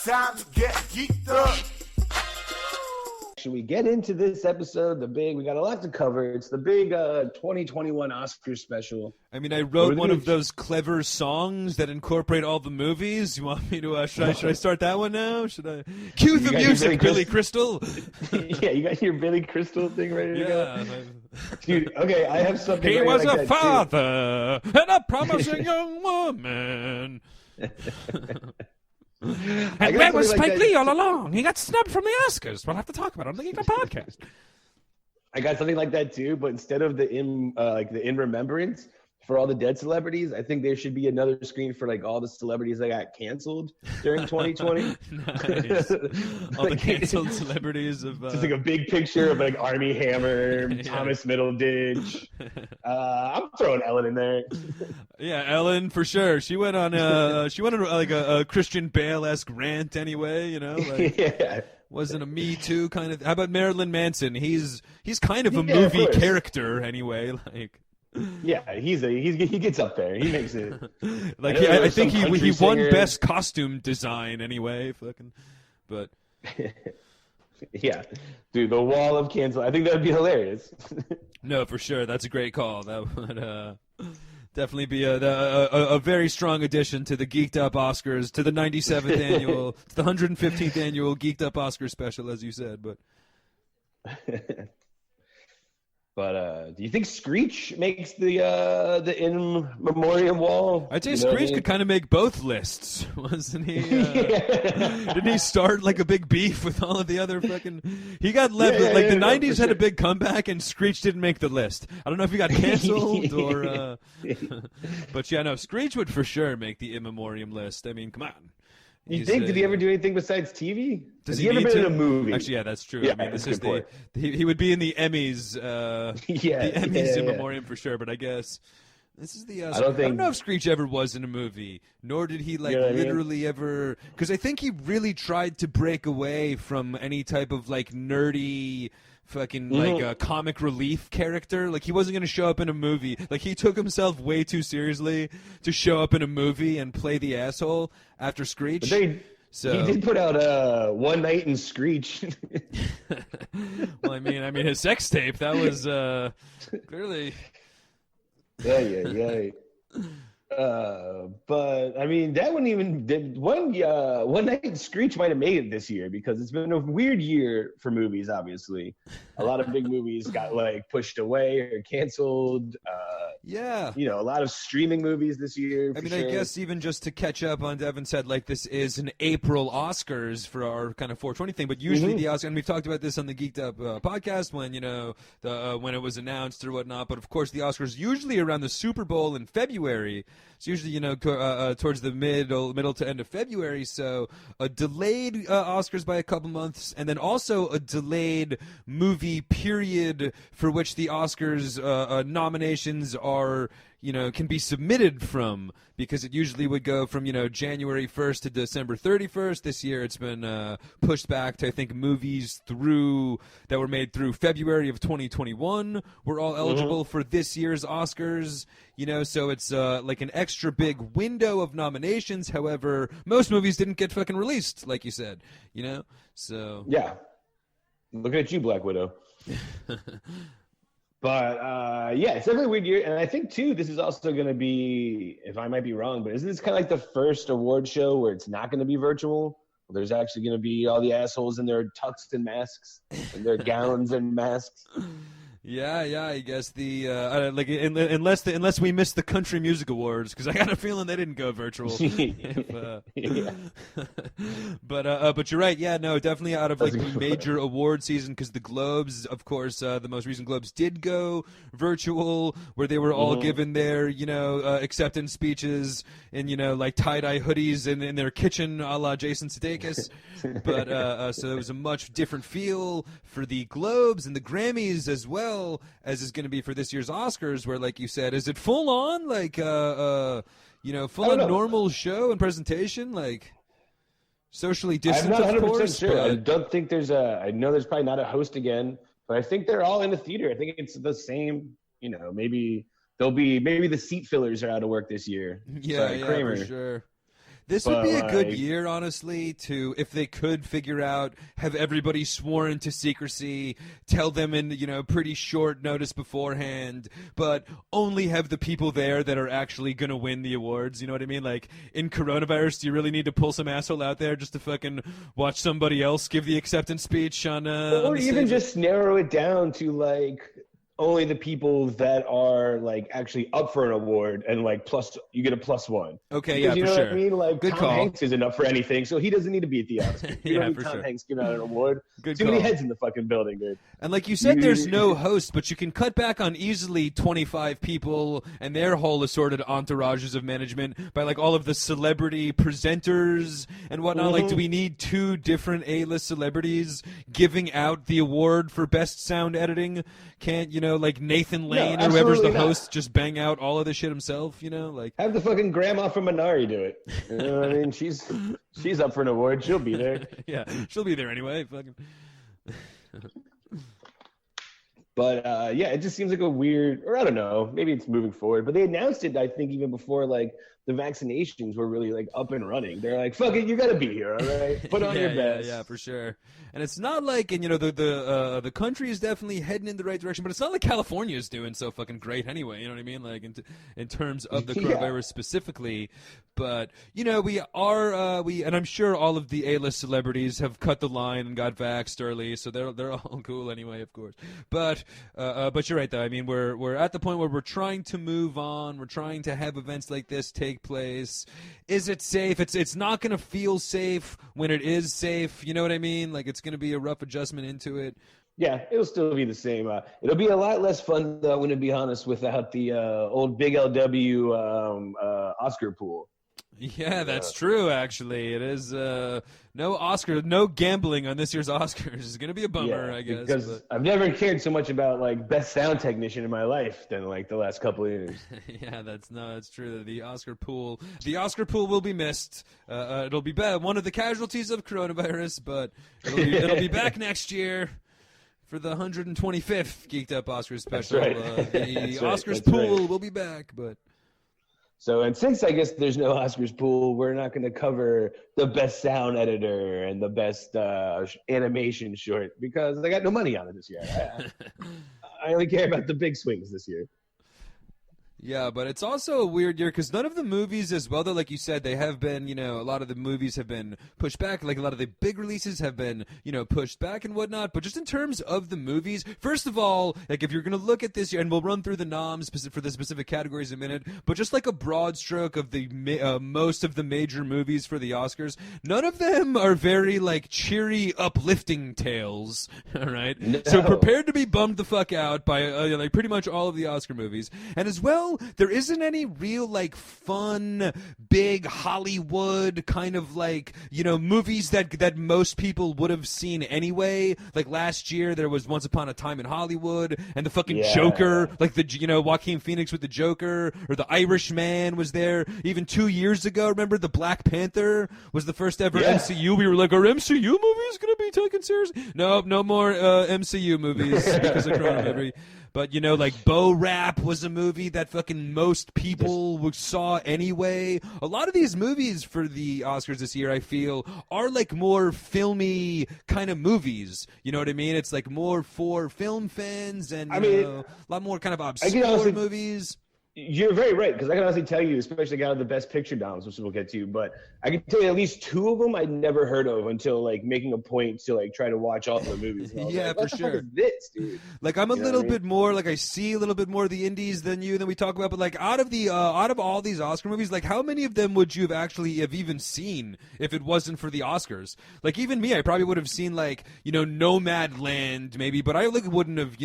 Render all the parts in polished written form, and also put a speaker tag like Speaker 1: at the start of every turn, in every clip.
Speaker 1: Time to get geeked up.
Speaker 2: Should we get into this episode? We got a lot to cover. It's the big 2021 Oscar special.
Speaker 3: I mean, I wrote one of those clever songs that incorporate all the movies. You want me to, should I start that one now? Should I? Cue the music, Billy Crystal.
Speaker 2: Yeah, you got your Billy Crystal thing ready to go? Dude, okay, I have something
Speaker 3: He was
Speaker 2: like
Speaker 3: a father and a promising young woman. And where was Spike Lee all along? He got snubbed from the Oscars. We'll have to talk about it on the Geeked Up podcast.
Speaker 2: I got something like that too, but instead of the in remembrance for all the dead celebrities, I think there should be another screen for like all the celebrities that got canceled during 2020.
Speaker 3: Nice. All the canceled celebrities of
Speaker 2: just like a big picture of like Armie Hammer, Thomas Middleditch. I'm throwing Ellen in there.
Speaker 3: Yeah, Ellen for sure. She went on like a Christian Bale-esque rant anyway. You know, like,
Speaker 2: yeah.
Speaker 3: Wasn't a Me Too kind of. How about Marilyn Manson? He's kind of a movie character anyway. Like.
Speaker 2: Yeah, he gets up there. He makes it.
Speaker 3: Like I think he won best costume design anyway. But
Speaker 2: yeah, dude, the wall of cancel. I think that would be hilarious.
Speaker 3: No, for sure, that's a great call. That would definitely be a very strong addition to the Geeked Up Oscars, to the 97th annual, to the 115th annual Geeked Up Oscar special, as you said. But.
Speaker 2: But do you think Screech makes the in memoriam wall?
Speaker 3: I'd say Screech could kind of make both lists, wasn't he? Didn't he start like a big beef with all of the other fucking? He got left. The 90s had a big comeback, and Screech didn't make the list. I don't know if he got canceled or. But yeah, no, Screech would for sure make the in memoriam list. I mean, come on.
Speaker 2: You think? Did he ever do anything besides TV?
Speaker 3: Does
Speaker 2: he ever been in a movie?
Speaker 3: Actually, yeah, that's true.
Speaker 2: Yeah,
Speaker 3: I mean, this is he would be in the Emmys. The Emmys in memoriam for sure. But I guess this is the. I don't know if Screech ever was in a movie, nor did he literally ever. Because I think he really tried to break away from any type of like nerdy. Fucking like comic relief character. Like he wasn't going to show up in a movie. Like he took himself way too seriously to show up in a movie and play the asshole after Screech.
Speaker 2: He did put out One Night in Screech.
Speaker 3: Well, I mean his sex tape, that was clearly.
Speaker 2: Yeah. But I mean, that wouldn't even did One Night in Screech might have made it this year because it's been a weird year for movies. Obviously, a lot of big movies got like pushed away or canceled. A lot of streaming movies this year.
Speaker 3: I mean, I guess even just to catch up on Devin said, like this is an April Oscars for our kind of 420 thing, but usually the Oscars, and we've talked about this on the Geeked Up podcast when when it was announced or whatnot. But of course, the Oscars usually around the Super Bowl in February. It's usually, towards the middle to end of February. So a delayed Oscars by a couple months, and then also a delayed movie period for which the Oscars nominations are, can be submitted from, because it usually would go from, January 1st to December 31st. This year it's been pushed back to, I think, movies that were made through February of 2021 were all eligible for this year's Oscars. So it's like an extra big window of nominations. However, most movies didn't get fucking released, like you said, so.
Speaker 2: Yeah. Looking at you, Black Widow. But, it's definitely a weird year. And I think, too, this is also going to be, if I might be wrong, but isn't this kind of like the first award show where it's not going to be virtual? There's actually going to be all the assholes in their tux and masks, and their gowns and masks.
Speaker 3: Yeah, I guess unless we missed the Country Music Awards, because I got a feeling they didn't go virtual. But you're right. Yeah, no, definitely out of like the major award season, because the Globes, of course, the most recent Globes did go virtual, where they were all given their acceptance speeches in like tie-dye hoodies in their kitchen, a la Jason Sudeikis. But so it was a much different feel for the Globes and the Grammys as well. As is going to be for this year's Oscars, where, like you said, is it full on full on normal show and presentation, like socially distanced?
Speaker 2: I'm not 100%
Speaker 3: of course,
Speaker 2: sure.
Speaker 3: but...
Speaker 2: I don't think I know there's probably not a host again, but I think they're all in the theater. I think it's the same. Maybe the seat fillers are out of work this year.
Speaker 3: Yeah, for sure. This would be a good
Speaker 2: like,
Speaker 3: year, honestly, to, if they could figure out, have everybody sworn to secrecy, tell them in, pretty short notice beforehand, but only have the people there that are actually going to win the awards. You know what I mean? Like, in coronavirus, do you really need to pull some asshole out there just to fucking watch somebody else give the acceptance speech on
Speaker 2: or even just narrow it down to, like, only the people that are like actually up for an award, and like plus you get a +1.
Speaker 3: Okay,
Speaker 2: because,
Speaker 3: yeah,
Speaker 2: you
Speaker 3: for
Speaker 2: know
Speaker 3: sure.
Speaker 2: what I mean? Like
Speaker 3: Good
Speaker 2: Tom
Speaker 3: call.
Speaker 2: Hanks isn't up for anything, so he doesn't need to be at the Oscars. You
Speaker 3: Yeah,
Speaker 2: don't need
Speaker 3: for
Speaker 2: Tom
Speaker 3: sure.
Speaker 2: Hanks giving out an award.
Speaker 3: Good
Speaker 2: Too many
Speaker 3: call.
Speaker 2: heads in the fucking building, dude.
Speaker 3: And like you said, there's no host, but you can cut back on easily 25 people and their whole assorted entourages of management by like all of the celebrity presenters and whatnot. Like, do we need 2 different A-list celebrities giving out the award for best sound editing? Can't, like Nathan Lane or whoever's the
Speaker 2: absolutely not.
Speaker 3: host just bang out all of the shit himself, Like,
Speaker 2: Have the fucking grandma from Minari do it. You know what I mean? She's up for an award. She'll be there.
Speaker 3: yeah, she'll be there anyway. Fucking.
Speaker 2: But yeah, it just seems like a weird, or I don't know, maybe it's moving forward. But they announced it, I think, even before like the vaccinations were really like up and running. They're like, "Fuck it, you gotta be here, all right? Put on your best."
Speaker 3: Yeah, for sure. And it's not like, and the country is definitely heading in the right direction, but it's not like California is doing so fucking great anyway. You know what I mean? Like in terms of the coronavirus specifically. But we are and I'm sure all of the A-list celebrities have cut the line and got vaxxed early, so they're all cool anyway, of course. But you're right though. I mean, we're at the point where we're trying to move on. We're trying to have events like this take place. Is it safe? It's not going to feel safe when it is safe. You know what I mean? Like, it's going to be a rough adjustment into it.
Speaker 2: Yeah, it'll still be the same. It'll be a lot less fun, though, I'm going to be honest, without the old Big LW Oscar pool.
Speaker 3: Yeah, that's true, actually. It is no gambling on this year's Oscars. It's going to be a bummer, I guess.
Speaker 2: Because I've never cared so much about, like, best sound technician in my life than, like, the last couple of years.
Speaker 3: Yeah, that's true. The Oscar pool will be missed. It'll be one of the casualties of coronavirus, but it'll be back next year. For the 125th Geeked Up Oscars special, the Oscars pool will be back, but...
Speaker 2: So, and since I guess there's no Oscars pool, we're not going to cover the best sound editor and the best animation short because I got no money on it this year. I only care about the big swings this year.
Speaker 3: Yeah, but it's also a weird year because none of the movies as well, though, like you said, they have been, a lot of the movies have been pushed back. Like, a lot of the big releases have been, pushed back and whatnot. But just in terms of the movies, first of all, like, if you're going to look at this year, and we'll run through the noms for the specific categories in a minute, but just like a broad stroke of the most of the major movies for the Oscars, none of them are very, like, cheery, uplifting tales, all right? No. So prepare to be bummed the fuck out by, like, pretty much all of the Oscar movies. And as well, there isn't any real, like, fun, big Hollywood kind of, like, movies that most people would have seen anyway. Like, last year, there was Once Upon a Time in Hollywood, and the fucking Joker, like, Joaquin Phoenix with the Joker, or The Irishman was there. Even 2 years ago, remember, the Black Panther was the first ever MCU. We were like, are MCU movies going to be taken seriously? Nope, no more MCU movies because of coronavirus. But, like, Bo Rap was a movie that fucking most people saw anyway. A lot of these movies for the Oscars this year, I feel, are, like, more filmy kind of movies. You know what I mean? It's, like, more for film fans and, a lot more kind of obscure movies.
Speaker 2: You're very right, because I can honestly tell you, especially out of the Best Picture noms, which we'll get to, but I can tell you at least 2 of them I'd never heard of until, like, making a point to, like, try to watch all the movies.
Speaker 3: Yeah,
Speaker 2: like,
Speaker 3: for
Speaker 2: what the
Speaker 3: sure.
Speaker 2: fuck is this, dude?
Speaker 3: Like, I'm a little bit more, like, I see a little bit more of the indies than we talk about, but, like, out of all these Oscar movies, like, how many of them would you have even seen if it wasn't for the Oscars? Like, even me, I probably would have seen, like, Nomadland, maybe, but I, like, wouldn't have,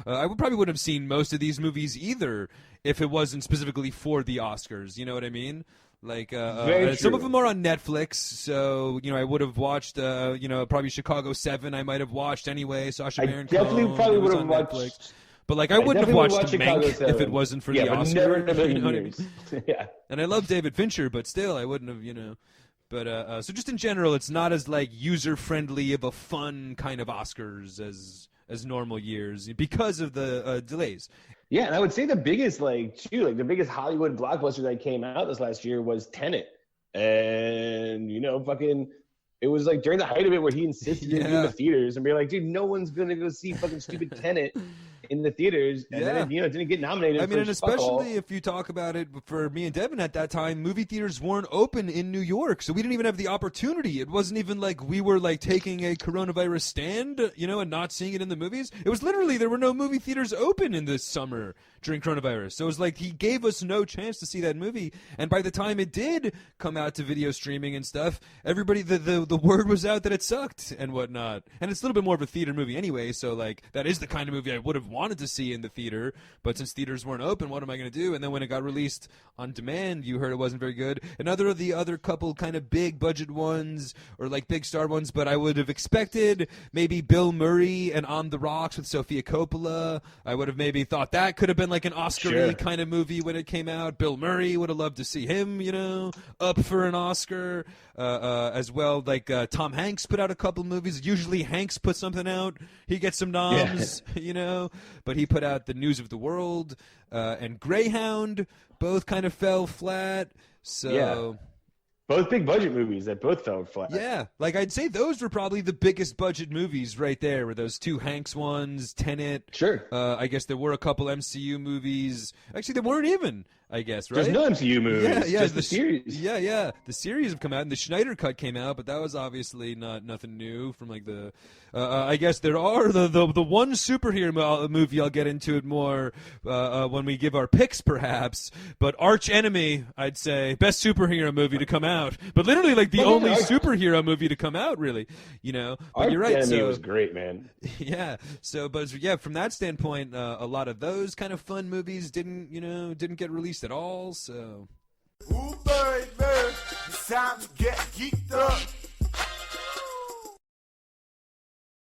Speaker 3: I probably wouldn't have seen most of these movies either if it wasn't specifically for the Oscars. You know what I mean? Like, some of them are on Netflix, so, I would have watched, probably Chicago 7 I might have watched anyway, Sacha Baron Cohen.
Speaker 2: I definitely probably would have watched...
Speaker 3: Netflix. But, like, I wouldn't have watched Mank if it wasn't for the Oscars.
Speaker 2: Never in a million years. Yeah.
Speaker 3: And I love David Fincher, but still, I wouldn't have, But, so just in general, it's not as, like, user-friendly of a fun kind of Oscars as normal years because of the delays.
Speaker 2: Yeah, and I would say the biggest, the biggest Hollywood blockbuster that came out this last year was Tenet. And fucking, it was like during the height of it where he insisted in doing the theaters, and be like, dude, no one's gonna go see fucking stupid Tenet in the theaters, and then it didn't get nominated.
Speaker 3: I mean, and especially if you talk about it, for me and Devin at that time, movie theaters weren't open in New York, so we didn't even have the opportunity. It wasn't even like we were like taking a coronavirus stand, and not seeing it in the movies. It was literally there were no movie theaters open in this summer during coronavirus, so it was like he gave us no chance to see that movie. And by the time it did come out to video streaming and stuff, everybody the word was out that it sucked and whatnot. And it's a little bit more of a theater movie anyway, so like that is the kind of movie I would have wanted to see in the theater, but since theaters weren't open, what am I going to do? And then when it got released on demand, you heard it wasn't very good. Another of the other couple kind of big budget ones, or like big star ones, but I would have expected maybe Bill Murray and On the Rocks with Sofia Coppola. I would have maybe thought that could have been like an Oscar-y kind of movie when it came out. Bill Murray, would have loved to see him, up for an Oscar. As well, like Tom Hanks put out a couple movies. Usually Hanks puts something out, he gets some noms, but he put out The News of the World and Greyhound. Both kind of fell flat. So
Speaker 2: both big budget movies that both fell flat.
Speaker 3: Yeah, like I'd say those were probably the biggest budget movies right there, were those two Hanks ones, Tenet.
Speaker 2: Sure.
Speaker 3: I guess there were a couple MCU movies. Actually, there weren't even, I guess, right?
Speaker 2: There's no MCU movies.
Speaker 3: Yeah,
Speaker 2: just the series.
Speaker 3: Yeah. The series have come out, and the Schneider Cut came out, but that was obviously nothing new from like the. I guess there are the one superhero movie. I'll get into it more when we give our picks, perhaps. But Arch Enemy, I'd say, best superhero movie to come out, but literally like the only superhero movie to come out, really. But
Speaker 2: Arch
Speaker 3: you're right.
Speaker 2: Enemy was great, man.
Speaker 3: Yeah. So, but yeah, from that standpoint, a lot of those kind of fun movies didn't get released at all. So.
Speaker 1: Ooh, baby, it's time to get geeked